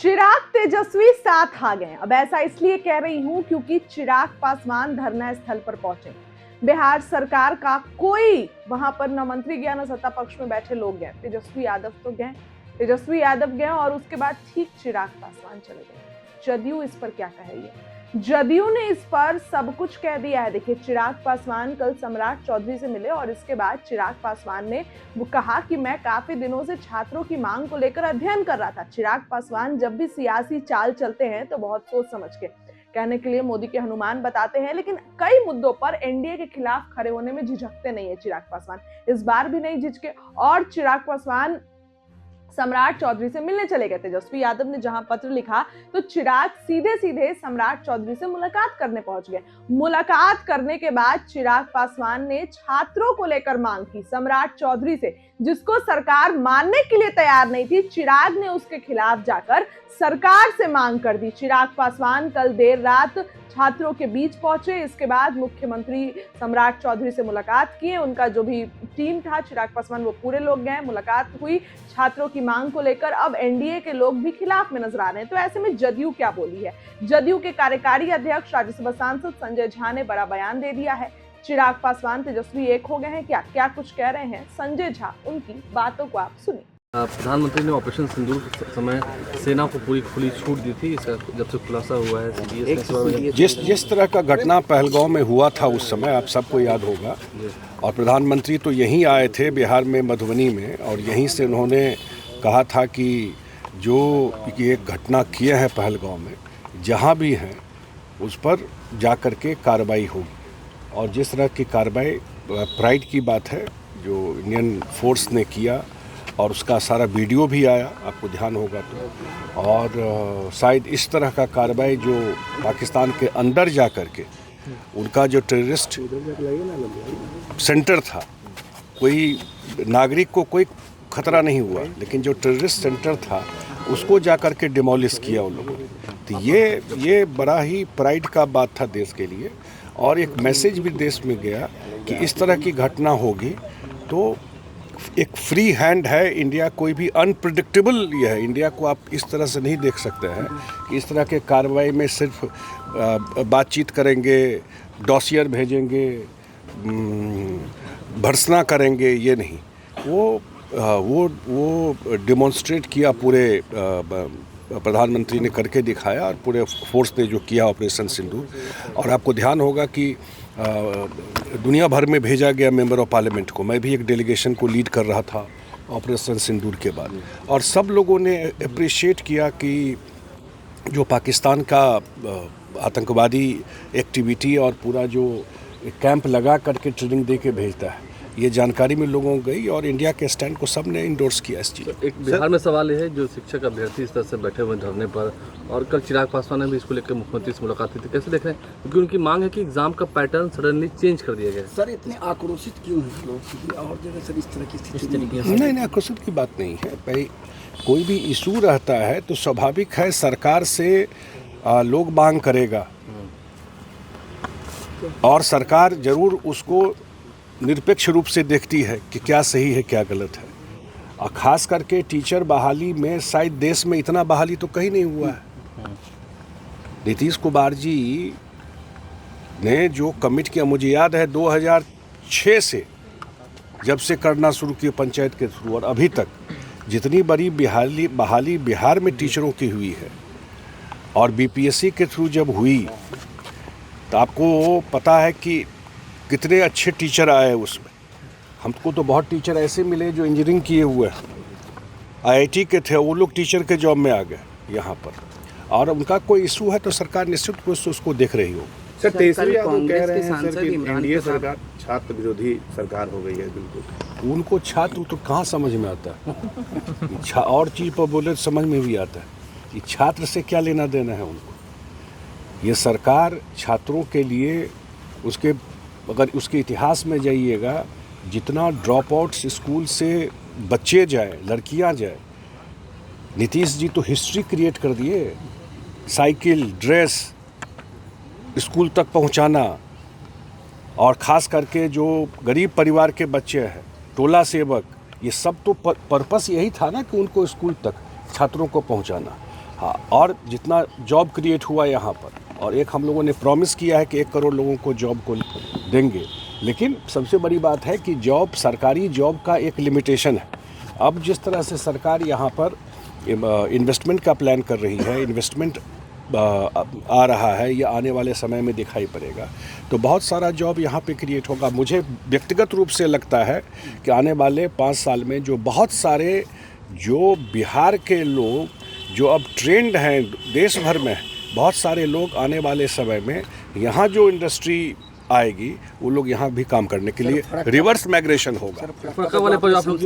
चिराग तेजस्वी साथ आ गए। अब ऐसा इसलिए कह रही हूं क्योंकि चिराग पासवान धरना स्थल पर पहुंचे। बिहार सरकार का कोई वहां पर न मंत्री गया न सत्ता पक्ष में बैठे लोग गए। तेजस्वी यादव गए और उसके बाद ठीक चिराग पासवान चले गए। जदयू इस पर क्या कहेगी? जदयू ने इस पर सब कुछ कह दिया है। देखिए, चिराग पासवान कल सम्राट चौधरी से मिले और इसके बाद चिराग पासवान ने वो कहा कि मैं काफी दिनों से छात्रों की मांग को लेकर अध्ययन कर रहा था। चिराग पासवान जब भी सियासी चाल चलते हैं तो बहुत सोच समझ के कहने के लिए मोदी के हनुमान बताते हैं, लेकिन कई मुद्दों पर एनडीए के खिलाफ खड़े होने में झिझकते नहीं है चिराग पासवान। इस बार भी नहीं झिझके और चिराग पासवान सम्राट चौधरी से मिलने चले गए। तेजस्वी यादव ने जहां पत्र लिखा तो चिराग सीधे सीधे सम्राट चौधरी से मुलाकात करने पहुंच गए। मुलाकात करने के बाद चिराग पासवान ने छात्रों को लेकर मांग की सम्राट चौधरी से, जिसको सरकार मानने के लिए तैयार नहीं थी। चिराग ने उसके खिलाफ जाकर सरकार से मांग कर दी। चिराग पासवान कल देर रात छात्रों के बीच पहुंचे। इसके बाद मुख्यमंत्री सम्राट चौधरी से मुलाकात किए। उनका जो भी टीम था चिराग पासवान वो पूरे लोग गए, मुलाकात हुई छात्रों की मांग को लेकर। अब एनडीए के लोग भी खिलाफ में नजर आ रहे हैं। तो ऐसे में जदयू क्या बोली है? जदयू के कार्यकारी अध्यक्ष राज्यसभा सांसद संजय झा ने बड़ा बयान दे दिया है। चिराग पासवान तेजस्वी एक हो गए हैं क्या? क्या कुछ कह रहे हैं संजय झा, उनकी बातों को आप सुनिए। प्रधानमंत्री ने ऑपरेशन सिंदूर के समय सेना को पूरी खुली छूट दी थी। इसका जब से खुलासा हुआ है जिस तरह का घटना पहलगांव में हुआ था उस समय आप सबको याद होगा, और प्रधानमंत्री तो यहीं आए थे बिहार में मधुबनी में, और यहीं से उन्होंने कहा था कि जो ये घटना किए हैं पहलगांव में जहां भी हैं उस पर जा कर के कार्रवाई होगी। और जिस तरह की कार्रवाई प्राइड की बात है जो इंडियन फोर्स ने किया, और उसका सारा वीडियो भी आया, आपको ध्यान होगा तो। और शायद इस तरह का कार्रवाई जो पाकिस्तान के अंदर जा कर के उनका जो टेररिस्ट सेंटर था, कोई नागरिक को कोई खतरा नहीं हुआ, लेकिन जो टेररिस्ट सेंटर था उसको जा कर के डिमोलिश किया उन लोगों ने। तो ये बड़ा ही प्राइड का बात था देश के लिए, और एक मैसेज भी देश में गया कि इस तरह की घटना होगी तो एक फ्री हैंड है इंडिया, कोई भी अनप्रिडिक्टेबल ये है। इंडिया को आप इस तरह से नहीं देख सकते हैं कि इस तरह के कार्रवाई में सिर्फ बातचीत करेंगे, डॉसियर भेजेंगे, भर्त्सना करेंगे, ये नहीं। वो डेमोन्स्ट्रेट किया पूरे प्रधानमंत्री ने करके दिखाया, और पूरे फोर्स ने जो किया ऑपरेशन सिंदूर। और आपको ध्यान होगा कि दुनिया भर में भेजा गया मेंबर ऑफ पार्लियामेंट को। मैं भी एक डेलीगेशन को लीड कर रहा था ऑपरेशन सिंदूर के बाद, और सब लोगों ने अप्रिशिएट किया कि जो पाकिस्तान का आतंकवादी एक्टिविटी और पूरा जो कैंप लगा करके ट्रेनिंग दे के भेजता है, ये जानकारी में लोगों को गई, और इंडिया के स्टैंड को सब ने इंडोर्स किया इस चीज़। एक बिहार में सवाल ये है, जो शिक्षक अभ्यर्थी इस तरह से बैठे हुए धरने पर, और कल चिराग पासवान ने भी इसको लेकर मुख्यमंत्री से मुलाकात की थी, कैसे देख रहे हैं? क्योंकि उनकी मांग है कि एग्जाम का पैटर्न सडनली चेंज कर दिया गया। सर, इतने आक्रोशित क्यों हैं लोग? और जगह सर इस तरह की स्थिति नहीं, आक्रोशित की बात नहीं है। भाई, कोई भी इशू रहता है तो स्वाभाविक है सरकार से लोग मांग करेगा, और सरकार जरूर उसको निरपेक्ष रूप से देखती है कि क्या सही है क्या गलत है। और ख़ास करके टीचर बहाली में शायद देश में इतना बहाली तो कहीं नहीं हुआ है। नीतीश कुमार जी ने जो कमिट किया, मुझे याद है 2006 से जब से करना शुरू किया पंचायत के थ्रू, और अभी तक जितनी बड़ी बहाली बिहार में टीचरों की हुई है, और बीपीएससी के थ्रू जब हुई तो आपको पता है कि कितने अच्छे टीचर आए उसमें। हमको तो बहुत टीचर ऐसे मिले जो इंजीनियरिंग किए हुए हैं, आईआईटी के थे, वो लोग टीचर के जॉब में आ गए यहाँ पर। और उनका कोई इशू है तो सरकार निश्चित रूप से उसको देख रही हो। सर, तेजस्वी यादव कह रहे हैं सर कि एनडीए सरकार छात्र विरोधी सरकार हो गई है। बिल्कुल, उनको छात्र तो कहाँ समझ में आता है। और चीज़ पर बोले तो समझ में भी आता है कि छात्र से क्या लेना देना है उनको। ये सरकार छात्रों के लिए, उसके अगर उसके इतिहास में जाइएगा, जितना ड्रॉप आउट्स स्कूल से बच्चे जाए, लड़कियां जाए, नीतीश जी तो हिस्ट्री क्रिएट कर दिए। साइकिल, ड्रेस, स्कूल तक पहुंचाना, और ख़ास करके जो गरीब परिवार के बच्चे हैं, टोला सेवक, ये सब तो पर्पस यही था ना कि उनको स्कूल तक छात्रों को पहुंचाना। हाँ, और जितना जॉब क्रिएट हुआ यहाँ पर, और एक हम लोगों ने प्रॉमिस किया है कि 1 करोड़ लोगों को जॉब को देंगे, लेकिन सबसे बड़ी बात है कि जॉब, सरकारी जॉब का एक लिमिटेशन है। अब जिस तरह से सरकार यहाँ पर इन्वेस्टमेंट का प्लान कर रही है, इन्वेस्टमेंट आ रहा है, या आने वाले समय में दिखाई पड़ेगा, तो बहुत सारा जॉब यहाँ पे क्रिएट होगा। मुझे व्यक्तिगत रूप से लगता है कि आने वाले 5 साल में जो बहुत सारे जो बिहार के लोग जो अब ट्रेंड हैं देश भर में, बहुत सारे लोग आने वाले समय में यहाँ जो इंडस्ट्री आएगी वो लोग यहाँ भी काम करने के लिए रिवर्स माइग्रेशन होगा। फरक्का वाले पर आप लोग